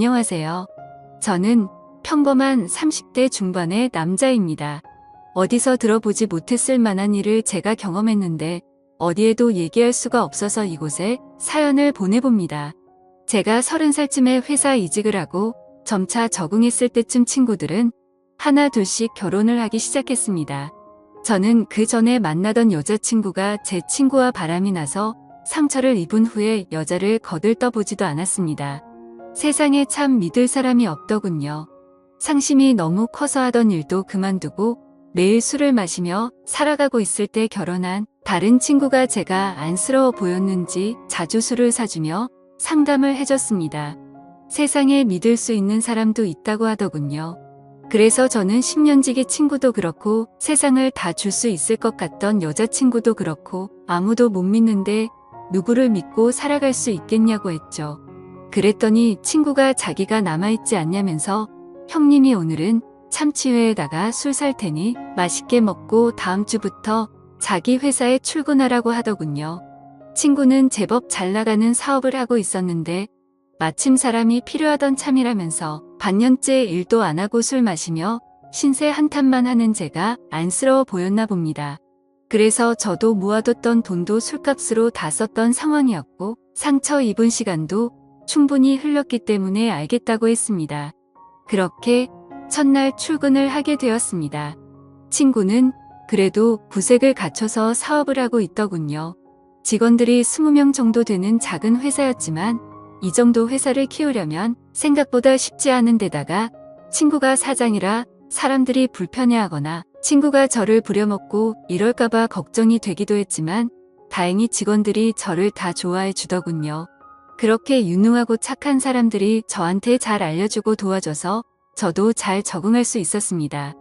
안녕하세요. 저는 평범한 30대 중반의 남자입니다. 어디서 들어보지 못했을 만한 일을 제가 경험했는데 어디에도 얘기할 수가 없어서 이곳에 사연을 보내봅니다. 제가 30살쯤에 회사 이직을 하고 점차 적응했을 때쯤 친구들은 하나 둘씩 결혼을 하기 시작했습니다. 저는 그 전에 만나던 여자친구가 제 친구와 바람이 나서 상처를 입은 후에 여자를 거들떠보지도 않았습니다. 세상에 참 믿을 사람이 없더군요. 상심이 너무 커서 하던 일도 그만두고 매일 술을 마시며 살아가고 있을 때 결혼한 다른 친구가 제가 안쓰러워 보였는지 자주 술을 사주며 상담을 해줬습니다. 세상에 믿을 수 있는 사람도 있다고 하더군요. 그래서 저는 10년지기 친구도 그렇고 세상을 다 줄 수 있을 것 같던 여자친구도 그렇고 아무도 못 믿는데 누구를 믿고 살아갈 수 있겠냐고 했죠. 그랬더니 친구가 자기가 남아있지 않냐면서 형님이 오늘은 참치회에다가 술 살 테니 맛있게 먹고 다음 주부터 자기 회사에 출근하라고 하더군요. 친구는 제법 잘 나가는 사업을 하고 있었는데 마침 사람이 필요하던 참이라면서 반년째 일도 안 하고 술 마시며 신세 한탄만 하는 제가 안쓰러워 보였나 봅니다. 그래서 저도 모아뒀던 돈도 술값으로 다 썼던 상황이었고 상처 입은 시간도 충분히 흘렀기 때문에 알겠다고 했습니다. 그렇게 첫날 출근을 하게 되었습니다. 친구는 그래도 구색을 갖춰서 사업을 하고 있더군요. 직원들이 20명 정도 되는 작은 회사였지만 이 정도 회사를 키우려면 생각보다 쉽지 않은 데다가 친구가 사장이라 사람들이 불편해하거나 친구가 저를 부려먹고 이럴까봐 걱정이 되기도 했지만 다행히 직원들이 저를 다 좋아해 주더군요. 그렇게 유능하고 착한 사람들이 저한테 잘 알려주고 도와줘서 저도 잘 적응할 수 있었습니다.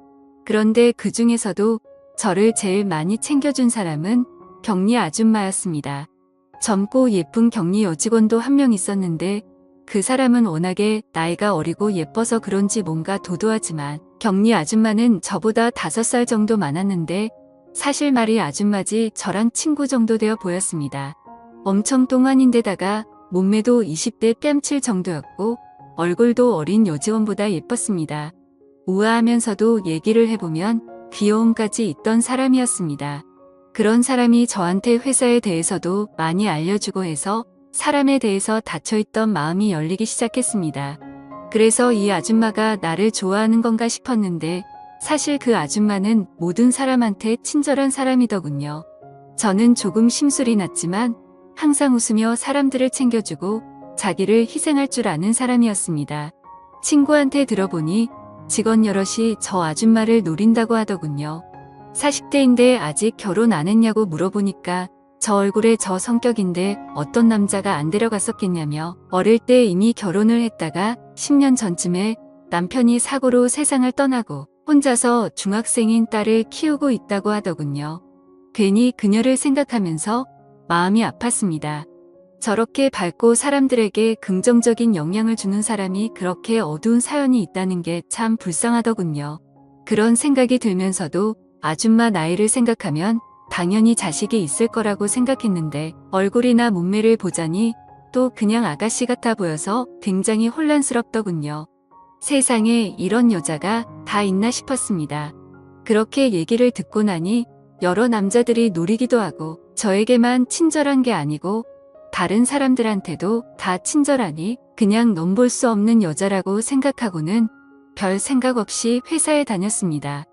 그런데 그 중에서도 저를 제일 많이 챙겨준 사람은 격리 아줌마였습니다. 젊고 예쁜 격리 여직원도 한 명 있었는데 그 사람은 워낙에 나이가 어리고 예뻐서 그런지 뭔가 도도하지만 격리 아줌마는 저보다 5살 정도 많았는데 사실 말이 아줌마지 저랑 친구 정도 되어 보였습니다. 엄청 똥안인데다가 몸매도 20대 뺨칠 정도였고 얼굴도 어린 여직원보다 예뻤습니다. 우아하면서도 얘기를 해보면 귀여움까지 있던 사람이었습니다. 그런 사람이 저한테 회사에 대해서도 많이 알려주고 해서 사람에 대해서 닫혀있던 마음이 열리기 시작했습니다. 그래서 이 아줌마가 나를 좋아하는 건가 싶었는데 사실 그 아줌마는 모든 사람한테 친절한 사람이더군요. 저는 조금 심술이 났지만 항상 웃으며 사람들을 챙겨주고 자기를 희생할 줄 아는 사람이었습니다. 친구한테 들어보니 직원 여럿이 저 아줌마를 노린다고 하더군요. 40대인데 아직 결혼 안 했냐고 물어보니까 저 얼굴에 저 성격인데 어떤 남자가 안 데려갔었겠냐며 어릴 때 이미 결혼을 했다가 10년 전쯤에 남편이 사고로 세상을 떠나고 혼자서 중학생인 딸을 키우고 있다고 하더군요. 괜히 그녀를 생각하면서 마음이 아팠습니다. 저렇게 밝고 사람들에게 긍정적인 영향을 주는 사람이 그렇게 어두운 사연이 있다는 게 참 불쌍하더군요. 그런 생각이 들면서도 아줌마 나이를 생각하면 당연히 자식이 있을 거라고 생각했는데 얼굴이나 몸매를 보자니 또 그냥 아가씨 같아 보여서 굉장히 혼란스럽더군요. 세상에 이런 여자가 다 있나 싶었습니다. 그렇게 얘기를 듣고 나니 여러 남자들이 노리기도 하고 저에게만 친절한 게 아니고 다른 사람들한테도 다 친절하니 그냥 넘볼 수 없는 여자라고 생각하고는 별 생각 없이 회사에 다녔습니다.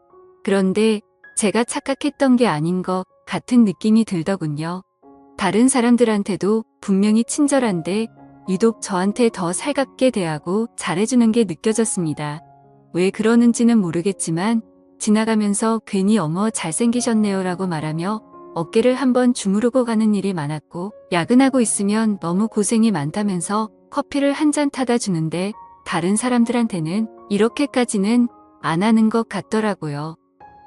그런데 제가 착각했던 게 아닌 것 같은 느낌이 들더군요. 다른 사람들한테도 분명히 친절한데 유독 저한테 더 살갑게 대하고 잘해주는 게 느껴졌습니다. 왜 그러는지는 모르겠지만 지나가면서 괜히 어머 잘생기셨네요 라고 말하며 어깨를 한번 주무르고 가는 일이 많았고 야근하고 있으면 너무 고생이 많다면서 커피를 한 잔 타다 주는데 다른 사람들한테는 이렇게까지는 안 하는 것 같더라고요.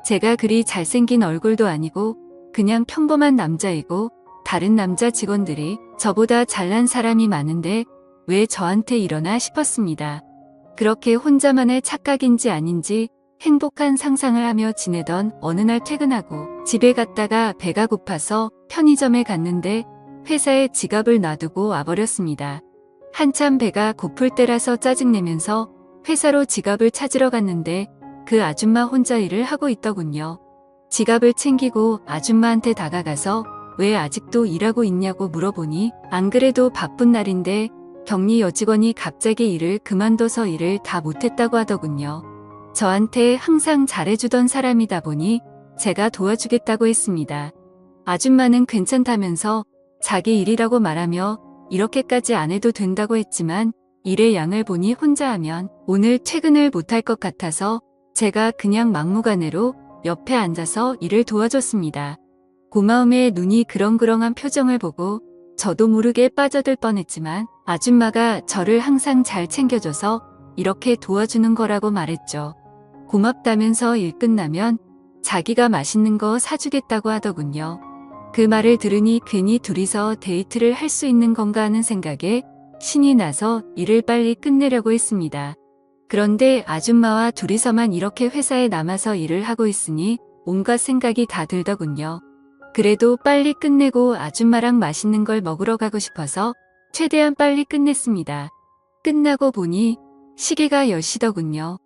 제가 그리 잘생긴 얼굴도 아니고 그냥 평범한 남자이고 다른 남자 직원들이 저보다 잘난 사람이 많은데 왜 저한테 이러나 싶었습니다. 그렇게 혼자만의 착각인지 아닌지 행복한 상상을 하며 지내던 어느 날 퇴근하고 집에 갔다가 배가 고파서 편의점에 갔는데 회사에 지갑을 놔두고 와버렸습니다. 한참 배가 고플 때라서 짜증내면서 회사로 지갑을 찾으러 갔는데 그 아줌마 혼자 일을 하고 있더군요. 지갑을 챙기고 아줌마한테 다가가서 왜 아직도 일하고 있냐고 물어보니 안 그래도 바쁜 날인데 격리 여직원이 갑자기 일을 그만둬서 일을 다 못했다고 하더군요. 저한테 항상 잘해주던 사람이다 보니 제가 도와주겠다고 했습니다. 아줌마는 괜찮다면서 자기 일이라고 말하며 이렇게까지 안 해도 된다고 했지만 일의 양을 보니 혼자 하면 오늘 퇴근을 못할 것 같아서 제가 그냥 막무가내로 옆에 앉아서 일을 도와줬습니다. 고마움에 눈이 그렁그렁한 표정을 보고 저도 모르게 빠져들 뻔했지만 아줌마가 저를 항상 잘 챙겨줘서 이렇게 도와주는 거라고 말했죠. 고맙다면서 일 끝나면 자기가 맛있는 거 사주겠다고 하더군요. 그 말을 들으니 괜히 둘이서 데이트를 할 수 있는 건가 하는 생각에 신이 나서 일을 빨리 끝내려고 했습니다. 그런데 아줌마와 둘이서만 이렇게 회사에 남아서 일을 하고 있으니 온갖 생각이 다 들더군요. 그래도 빨리 끝내고 아줌마랑 맛있는 걸 먹으러 가고 싶어서 최대한 빨리 끝냈습니다. 끝나고 보니 시계가 10시더군요.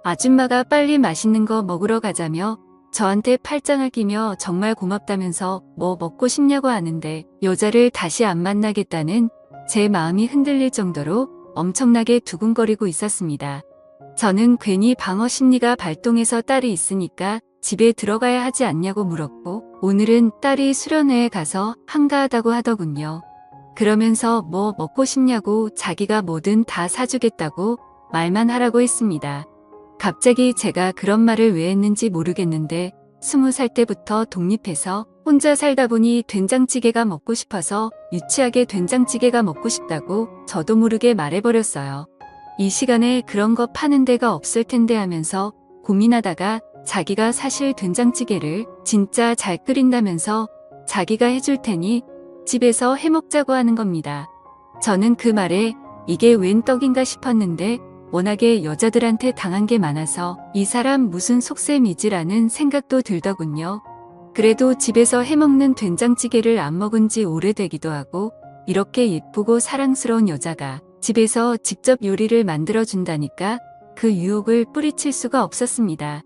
아줌마가 빨리 맛있는 거 먹으러 가자며 저한테 팔짱을 끼며 정말 고맙다면서 뭐 먹고 싶냐고 하는데 여자를 다시 안 만나겠다는 제 마음이 흔들릴 정도로 엄청나게 두근거리고 있었습니다. 저는 괜히 방어 심리가 발동해서 딸이 있으니까 집에 들어가야 하지 않냐고 물었고 오늘은 딸이 수련회에 가서 한가하다고 하더군요. 그러면서 뭐 먹고 싶냐고 자기가 뭐든 다 사주겠다고 말만 하라고 했습니다. 갑자기 제가 그런 말을 왜 했는지 모르겠는데 20살 때부터 독립해서 혼자 살다 보니 된장찌개가 먹고 싶어서 유치하게 된장찌개가 먹고 싶다고 저도 모르게 말해버렸어요. 이 시간에 그런 거 파는 데가 없을 텐데 하면서 고민하다가 자기가 사실 된장찌개를 진짜 잘 끓인다면서 자기가 해줄 테니 집에서 해먹자고 하는 겁니다. 저는 그 말에 이게 웬 떡인가 싶었는데 워낙에 여자들한테 당한 게 많아서 이 사람 무슨 속셈이지라는 생각도 들더군요. 그래도 집에서 해먹는 된장찌개를 안 먹은 지 오래되기도 하고 이렇게 예쁘고 사랑스러운 여자가 집에서 직접 요리를 만들어준다니까 그 유혹을 뿌리칠 수가 없었습니다.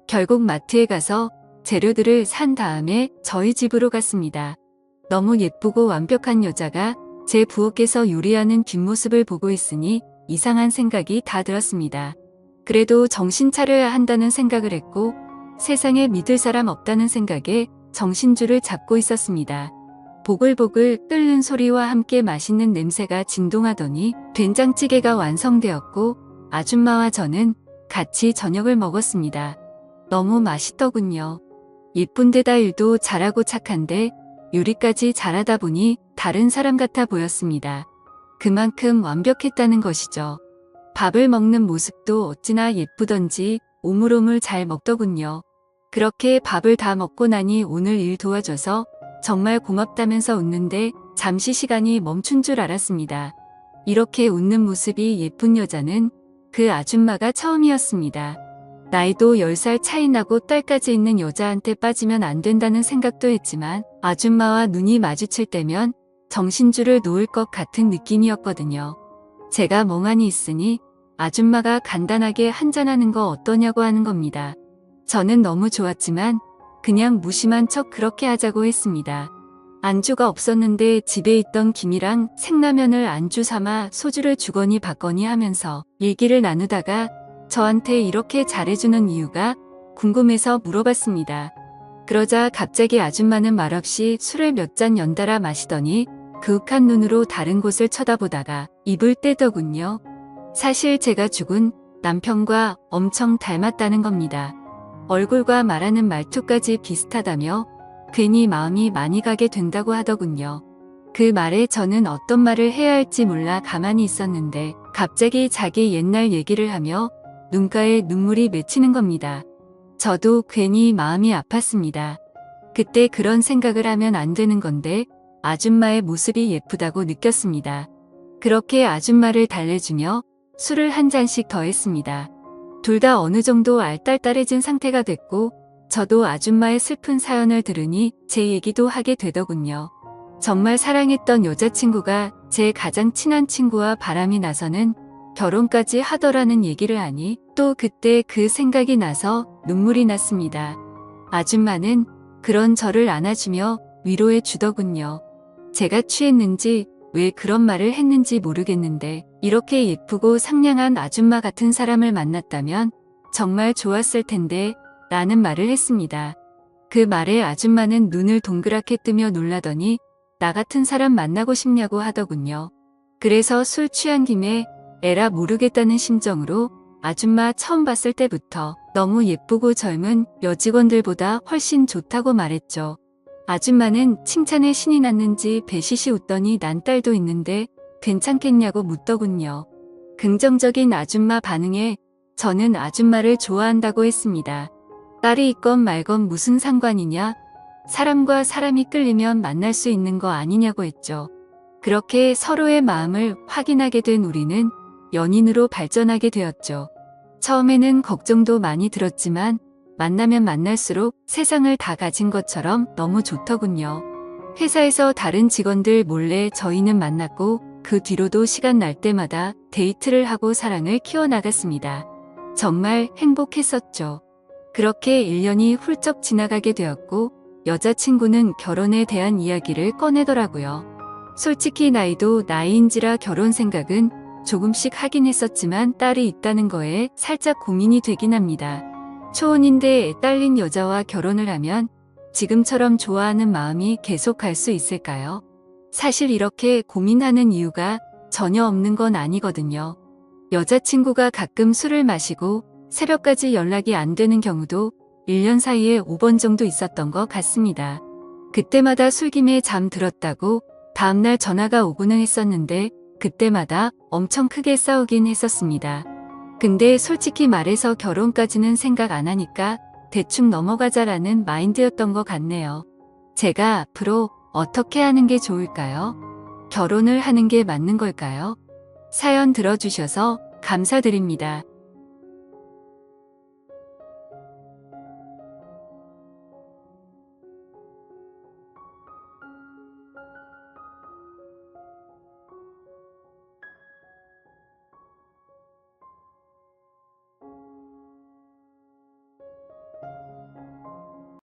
결국 마트에 가서 재료들을 산 다음에 저희 집으로 갔습니다. 너무 예쁘고 완벽한 여자가 제 부엌에서 요리하는 뒷모습을 보고 있으니 이상한 생각이 다 들었습니다. 그래도 정신 차려야 한다는 생각을 했고 세상에 믿을 사람 없다는 생각에 정신줄을 잡고 있었습니다. 보글보글 끓는 소리와 함께 맛있는 냄새가 진동하더니 된장찌개가 완성되었고 아줌마와 저는 같이 저녁을 먹었습니다. 너무 맛있더군요. 예쁜 데다 일도 잘하고 착한데 요리까지 잘하다 보니 다른 사람 같아 보였습니다. 그만큼 완벽했다는 것이죠. 밥을 먹는 모습도 어찌나 예쁘던지 오물오물 잘 먹더군요. 그렇게 밥을 다 먹고 나니 오늘 일 도와줘서 정말 고맙다면서 웃는데 잠시 시간이 멈춘 줄 알았습니다. 이렇게 웃는 모습이 예쁜 여자는 그 아줌마가 처음이었습니다. 나이도 10살 차이 나고 딸까지 있는 여자한테 빠지면 안 된다는 생각도 했지만 아줌마와 눈이 마주칠 때면 정신줄을 놓을 것 같은 느낌이었거든요. 제가 멍하니 있으니 아줌마가 간단하게 한잔하는 거 어떠냐고 하는 겁니다. 저는 너무 좋았지만 그냥 무심한 척 그렇게 하자고 했습니다. 안주가 없었는데 집에 있던 김이랑 생라면을 안주 삼아 소주를 주거니 받거니 하면서 얘기를 나누다가 저한테 이렇게 잘해주는 이유가 궁금해서 물어봤습니다. 그러자 갑자기 아줌마는 말없이 술을 몇 잔 연달아 마시더니 그윽한 눈으로 다른 곳을 쳐다보다가 입을 떼더군요. 사실 제가 죽은 남편과 엄청 닮았다는 겁니다. 얼굴과 말하는 말투까지 비슷하다며 괜히 마음이 많이 가게 된다고 하더군요. 그 말에 저는 어떤 말을 해야 할지 몰라 가만히 있었는데 갑자기 자기 옛날 얘기를 하며 눈가에 눈물이 맺히는 겁니다. 저도 괜히 마음이 아팠습니다. 그때 그런 생각을 하면 안 되는 건데 아줌마의 모습이 예쁘다고 느꼈습니다. 그렇게 아줌마를 달래주며 술을 한 잔씩 더 했습니다. 둘 다 어느 정도 알딸딸해진 상태가 됐고 저도 아줌마의 슬픈 사연을 들으니 제 얘기도 하게 되더군요. 정말 사랑했던 여자친구가 제 가장 친한 친구와 바람이 나서는 결혼까지 하더라는 얘기를 하니 또 그때 그 생각이 나서 눈물이 났습니다. 아줌마는 그런 저를 안아주며 위로해 주더군요. 제가 취했는지 왜 그런 말을 했는지 모르겠는데 이렇게 예쁘고 상냥한 아줌마 같은 사람을 만났다면 정말 좋았을 텐데 라는 말을 했습니다. 그 말에 아줌마는 눈을 동그랗게 뜨며 놀라더니 나 같은 사람 만나고 싶냐고 하더군요. 그래서 술 취한 김에 에라 모르겠다는 심정으로 아줌마 처음 봤을 때부터 너무 예쁘고 젊은 여직원들보다 훨씬 좋다고 말했죠. 아줌마는 칭찬에 신이 났는지 배시시 웃더니 난 딸도 있는데 괜찮겠냐고 묻더군요. 긍정적인 아줌마 반응에 저는 아줌마를 좋아한다고 했습니다. 딸이 있건 말건 무슨 상관이냐? 사람과 사람이 끌리면 만날 수 있는 거 아니냐고 했죠. 그렇게 서로의 마음을 확인하게 된 우리는 연인으로 발전하게 되었죠. 처음에는 걱정도 많이 들었지만 만나면 만날수록 세상을 다 가진 것처럼 너무 좋더군요. 회사에서 다른 직원들 몰래 저희는 만났고 그 뒤로도 시간 날 때마다 데이트를 하고 사랑을 키워나갔습니다. 정말 행복했었죠. 그렇게 1년이 훌쩍 지나가게 되었고 여자친구는 결혼에 대한 이야기를 꺼내더라고요. 솔직히 나이도 나이인지라 결혼 생각은 조금씩 하긴 했었지만 딸이 있다는 거에 살짝 고민이 되긴 합니다. 초혼인데 애 딸린 여자와 결혼을 하면 지금처럼 좋아하는 마음이 계속 갈 수 있을까요? 사실 이렇게 고민하는 이유가 전혀 없는 건 아니거든요. 여자친구가 가끔 술을 마시고 새벽까지 연락이 안 되는 경우도 1년 사이에 5번 정도 있었던 것 같습니다. 그때마다 술김에 잠들었다고 다음날 전화가 오고는 했었는데 그때마다 엄청 크게 싸우긴 했었습니다. 근데 솔직히 말해서 결혼까지는 생각 안 하니까 대충 넘어가자라는 마인드였던 것 같네요. 제가 앞으로 어떻게 하는 게 좋을까요? 결혼을 하는 게 맞는 걸까요? 사연 들어주셔서 감사드립니다.